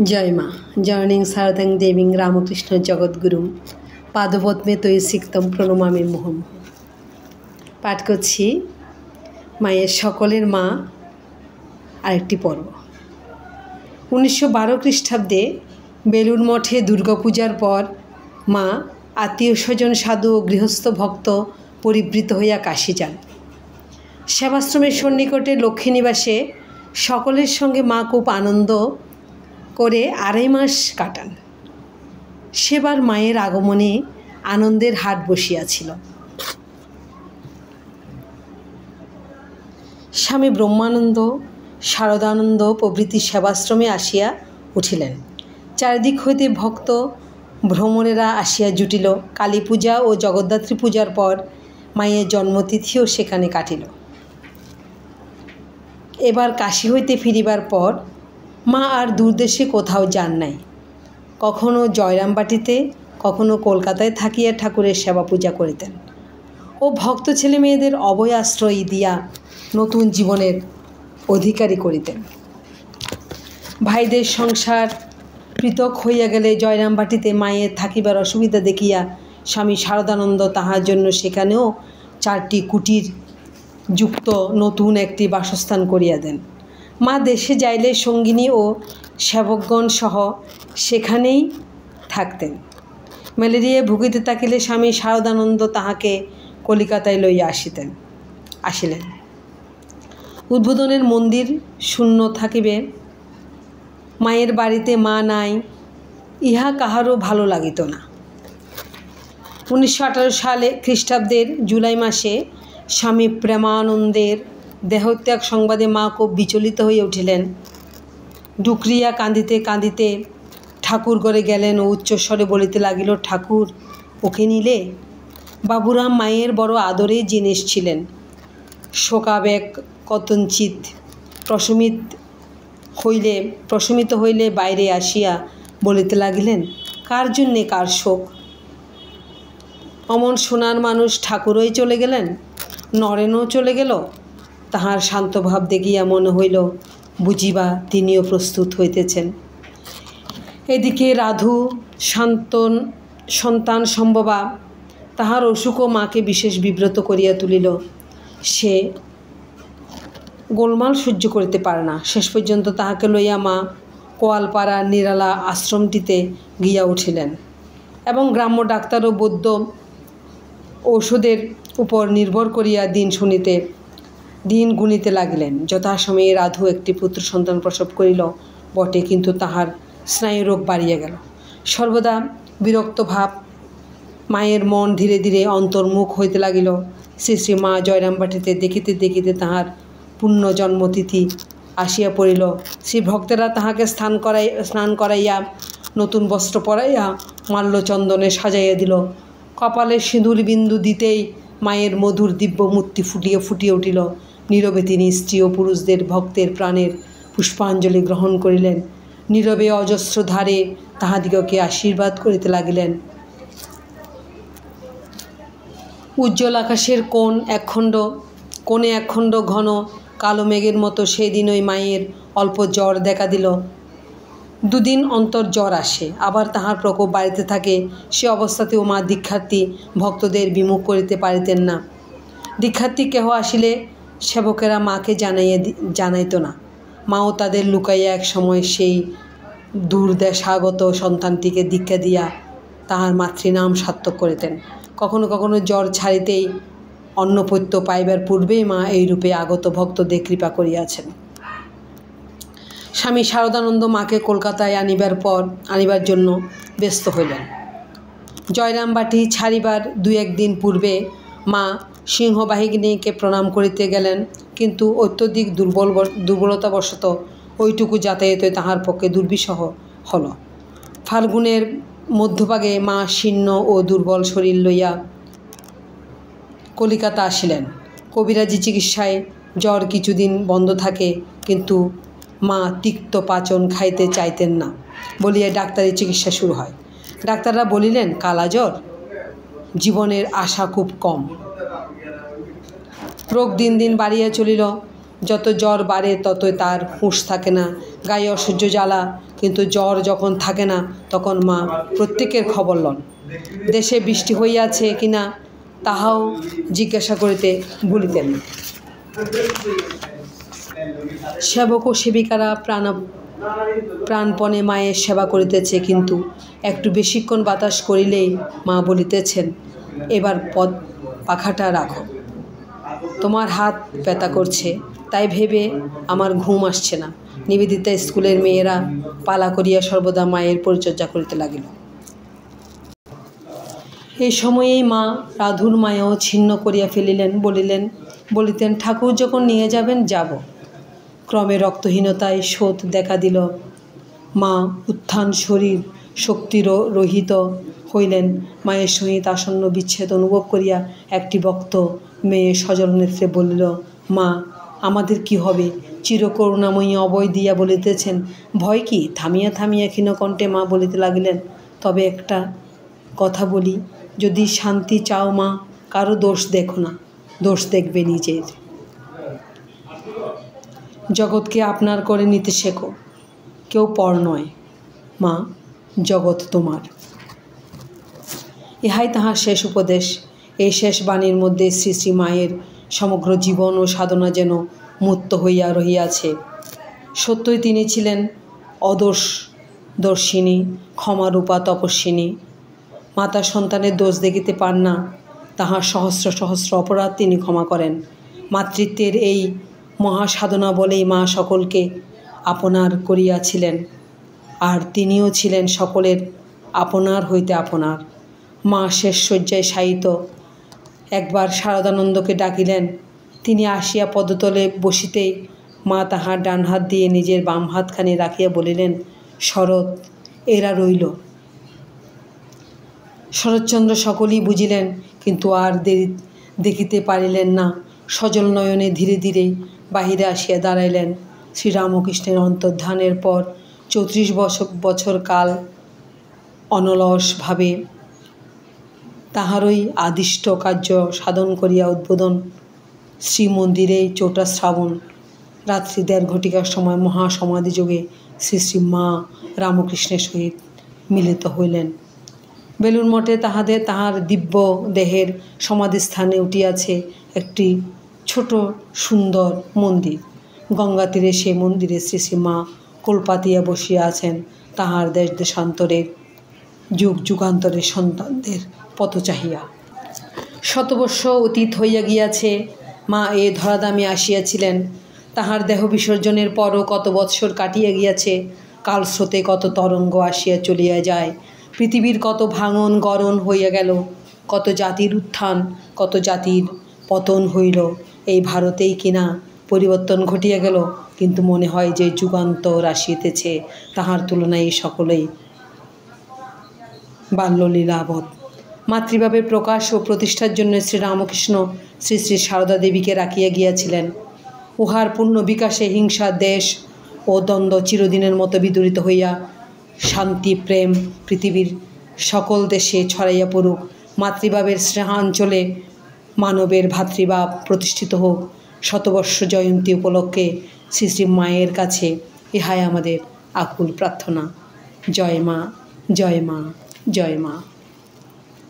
जय माँ जर्निंग शारदां देवीं रामकृष्ण जगद्गुरुं पादपद्मे तयि सिक्तम प्रणमामि मुहुर्मुहुः। पाठ करছি माয়ের সকলের মা আরেকটি পর্ব। 1912 খ্রিস্টাব্দে বেলুড় মঠে দুর্গাপূজার পর মা আত্মীয় স্বজন সাধু ও গৃহস্থ ভক্ত পরিবৃত হইয়া কাশী যান। সেবাশ্রমের সন্নিকটে লক্ষ্মীনিবাসে সকলের সঙ্গে মা খুব আনন্দ করে 2.5 মাস কাটান। সেবার মায়ের আগমনে আনন্দের হাট বসিয়াছিল। স্বামী ব্রহ্মানন্দ শারদানন্দ প্রভৃতি সেবাশ্রমে আসিয়া উঠিলেন। চারিদিক হইতে ভক্ত ভ্রমণেরা আসিয়া জুটিল। কালী পূজা ও জগদ্ধাত্রী পূজার পর মায়ের জন্মতিথিও সেখানে কাটিল। এবার কাশী হইতে ফিরিবার পর মা আর দূরদেশে কোথাও যান নাই। কখনো জয়রামবাটিতে, কখনো কলকাতায় থাকিয়া ঠাকুরের সেবা পূজা করিতেন ও ভক্ত ছেলে মেয়েদের অভয় আশ্রয় দিয়া নতুন জীবনের অধিকারী করিতেন। ভাইদের সংসার পৃথক হইয়া গেলে জয়রামবাটিতে মায়ের থাকিবার অসুবিধা দেখিয়া স্বামী শারদানন্দ তাহার জন্য সেখানেও 4টি কুটির যুক্ত নতুন একটি বাসস্থান করিয়া দেন। মা দেশে যাইলে সঙ্গিনী ও সেবকগণ সহ সেখানেই থাকতেন। ম্যালেরিয়ায় ভুগিতে থাকিলে স্বামী শারদানন্দ তাহাকে কলিকাতায় লইয়া আসিলেন। উদ্বোধনের মন্দির শূন্য থাকিবে, মায়ের বাড়িতে মা নাই, ইহা কাহারও ভালো লাগিত না। 1918 সালে খ্রিস্টাব্দের জুলাই মাসে স্বামী প্রেমানন্দের দেহত্যাগ সংবাদে মা খুব বিচলিত হয়ে উঠিলেন। ডুকরিয়া কাঁদিতে কাঁদিতে ঠাকুর ঘরে গেলেন ও উচ্চস্বরে বলিতে লাগিল, ঠাকুর ওকে নিলে? বাবুরাম মায়ের বড় আদরের জিনিস ছিলেন। শোকাবেগ কতঞ্চিত প্রশমিত হইলে বাইরে আসিয়া বলিতে লাগিলেন, কার জন্যে কার শোক? অমন সোনার মানুষ ঠাকুরই চলে গেলেন, নরেনও চলে গেল। তাহার শান্তভাব দেখিয়া মনে হইল বুঝিবা তিনিও প্রস্তুত হইতেছেন। এদিকে রাধু সন্তান সম্ভবা তাহার অসুখও মাকে বিশেষ বিব্রত করিয়া তুলিল। সে গোলমাল সহ্য করিতে পারে না। শেষ পর্যন্ত তাহাকে লইয়া মা কোয়ালপাড়ার নিরালা আশ্রমটিতে গিয়া উঠিলেন এবং গ্রাম্য ডাক্তার ও বৈদ্য ঔষধের উপর নির্ভর করিয়া দিন গুনিতে লাগিলেন। যথাসময়ে রাধু একটি পুত্র সন্তান প্রসব করিল বটে, কিন্তু তাহার স্নায়ুরোগ বাড়িয়া গেল। সর্বদা বিরক্ত ভাব মায়ের মন ধীরে ধীরে অন্তর্মুখ হইতে লাগিল। শ্রী শ্রী মা জয়রামবাটিতে দেখিতে দেখিতে তাহার পুণ্য জন্মতিথি আসিয়া পড়িল। শ্রী ভক্তেরা তাহাকে স্নান করাইয়া নতুন বস্ত্র পরাইয়া মাল্যচন্দনে সাজাইয়া দিল। কপালে সিঁদুর বিন্দু দিতেই মায়ের মধুর দিব্য মূর্তি ফুটিয়ে উঠিল। নীরবে তিনি স্ত্রী ও পুরুষদের ভক্তের প্রাণের পুষ্পাঞ্জলি গ্রহণ করিলেন। নীরবে অজস্র ধারে তাহাদিগকে আশীর্বাদ করিতে লাগিলেন। উজ্জ্বল আকাশের কোণে একখণ্ড ঘন কালো মেঘের মতো সেই দিনই মায়ের অল্প জ্বর দেখা দিল। 2 দিন অন্তর জ্বর আসে, আবার তাহার প্রকোপ বাড়িতে থাকে। সে অবস্থাতেও মা দীক্ষার্থী ভক্তদের বিমুখ করিতে পারিতেন না। দীক্ষার্থী কেহ আসিলে সেবকেরা মাকে জানাইত না। মাও তাদের লুকাইয়া এক সময় সেই দূরদেশাগত সন্তানটিকে দীক্ষা দিয়া তাহার মাতৃনাম সার্থক করিতেন। কখনো কখনো জ্বর ছাড়িতেই অন্নপত্য পাইবার পূর্বেই মা এইরূপে আগত ভক্তদের কৃপা করিয়াছেন। স্বামী শারদানন্দ মাকে কলকাতায় আনিবার জন্য ব্যস্ত হইলেন। জয়রামবাটি ছাড়িবার 2-1 দিন পূর্বে মা সিংহবাহিনীকে প্রণাম করিতে গেলেন, কিন্তু অত্যধিক দুর্বলতাবশত ওইটুকু যাতায়াতে তাহার পক্ষে দুর্বিষহ হল। ফাল্গুনের মধ্যভাগে মা শীর্ণ ও দুর্বল শরীর লইয়া কলিকাতা আসিলেন। কবিরাজি চিকিৎসায় জ্বর কিছুদিন বন্ধ থাকে, কিন্তু মা তিক্ত পাচন খাইতে চাইতেন না বলিয়া ডাক্তারি চিকিৎসা শুরু হয়। ডাক্তাররা বলিলেন, কালাজ্বর, জীবনের আশা খুব কম। রোগ দিন দিন বাড়িয়া চলিল। যত জ্বর বাড়ে ততই তার হুঁশ থাকে না, গায়ে অসহ্য জ্বালা, কিন্তু জ্বর যখন থাকে না তখন মা প্রত্যেকের খবর লন। দেশে বৃষ্টি হইয়াছে কিনা তাহাও জিজ্ঞাসা করিতে ভুলিতেন। সেবক ও সেবিকারা প্রাণপণে মায়ের সেবা করিতেছে, কিন্তু একটু বেশিক্ষণ বাতাস করিলেই মা বলিতেছেন, এবার পাখাটা রাখো, তোমার হাত ব্যথা করছে, তাই ভেবে আমার ঘুম আসছে না। নিবেদিতা স্কুলের মেয়েরা পালা করিয়া সর্বদা মায়ের পরিচর্যা করিতে লাগিল। এই সময়েই মা রাধুর মায়াও ছিন্ন করিয়া ফেলিলেন। বলিতেন, ঠাকুর যখন নিয়ে যাবেন যাব। ক্রমে রক্তহীনতায় শোথ দেখা দিল। মা উত্থান শরীর শক্তির রহিত হইলেন। মায়ের সহিত আসন্ন বিচ্ছেদ অনুভব করিয়া একটি ভক্ত মেয়ে সজল নেত্রে বলিল, মা, আমাদের কি হবে? চিরকরুণাময়ী অভয় দিয়া বলিতেছেন, ভয় কি? থামিয়া থামিয়া ক্ষীণকণ্ঠে মা বলিতে লাগিলেন, তবে একটা কথা বলি, যদি শান্তি চাও মা, কারো দোষ দেখো না, দোষ দেখবে নিজের। জগৎকে আপনার করে নিতে শেখো, কেউ পর নয়। মা, জগৎ তোমার। ইহাই তাহার শেষ উপদেশ। এই শেষ বাণীর মধ্যে শ্রী শ্রী মায়ের সমগ্র জীবন ও সাধনা যেন মূর্ত হইয়া রহিয়াছে। সত্যই তিনি ছিলেন অদর্শিনী, ক্ষমারূপা তপস্বিনী। মাতা সন্তানের দোষ দেখিতে পান না, তাহার সহস্র সহস্র অপরাধ তিনি ক্ষমা করেন। মাতৃত্বের এই মহাসাধনা বলেই মা সকলকে আপনার করিয়াছিলেন, আর তিনিও ছিলেন সকলের আপনার হইতে আপনার। মা শেষ শয্যায় শায়িত। একবার শারদানন্দকে ডাকিলেন। তিনি আসিয়া পদতলে বসিতেই মা তাহার ডান হাত দিয়ে নিজের বাম হাতখানি রাখিয়া বলিলেন, শরৎ, এরা রইল। শরৎচন্দ্র সকলেই বুঝিলেন, কিন্তু আর দেখিতে পারিলেন না। সজল নয়নে ধীরে ধীরে বাহিরে আসিয়া দাঁড়াইলেন। শ্রীরামকৃষ্ণের অন্তর্ধানের পর 34 বছর কাল অনলসভাবে তাহারই আদিষ্ট কার্য সাধন করিয়া উদ্বোধন শ্রীমন্দিরে 4টা শ্রাবণ রাত্রি 1.5 ঘটিকার সময় মহাসমাধিযোগে শ্রী শ্রী মা রামকৃষ্ণের সহিত মিলিত হইলেন। বেলুড় মঠে তাহার দিব্য দেহের সমাধিস্থানে উঠিয়াছে একটি ছোট সুন্দর মন্দির। গঙ্গা তীরে সেই মন্দিরে শ্রী শ্রী মা কোল পাতিয়া বসিয়া আছেন, তাহার দেশ দেশান্তরের যুগ যুগান্তরের সন্তানদের পথ চাহিয়া। শতবর্ষ অতীত হইয়া গিয়াছে। মা এ ধরাধামে আসিয়াছিলেন। তাহার দেহ বিসর্জনের পরও কত বৎসর কাটিয়া গিয়াছে। কালস্রোতে কত তরঙ্গ আসিয়া চলিয়া যায়। পৃথিবীর কত ভাঙন গড়ন হইয়া গেল, কত জাতির উত্থান, কত জাতির পতন হইল। এই ভারতেই কিনা পরিবর্তন ঘটিয়া গেল, কিন্তু মনে হয় যে যুগান্তর আসিতেছে, তাহার তুলনায় এই সকলেই বাল্যলীলাবৎ। মাতৃভাবের প্রকাশ ও প্রতিষ্ঠার জন্য শ্রীরামকৃষ্ণ শ্রী শ্রী সারদা দেবীকে রাখিয়া গিয়াছিলেন। উহার পূর্ণ বিকাশে হিংসা, দেশ ও দ্বন্দ্ব চিরদিনের মতো বিদূরিত হইয়া শান্তি প্রেম পৃথিবীর সকল দেশে ছড়াইয়া পড়ুক। মাতৃভাবের স্নেহাঞ্চলে মানবের ভাতৃভাব প্রতিষ্ঠিত হোক। শতবর্ষ জয়ন্তী উপলক্ষে শ্রী শ্রী মায়ের কাছে ইহাই আমাদের আকুল প্রার্থনা। জয় মা, জয় মা, জয় মা।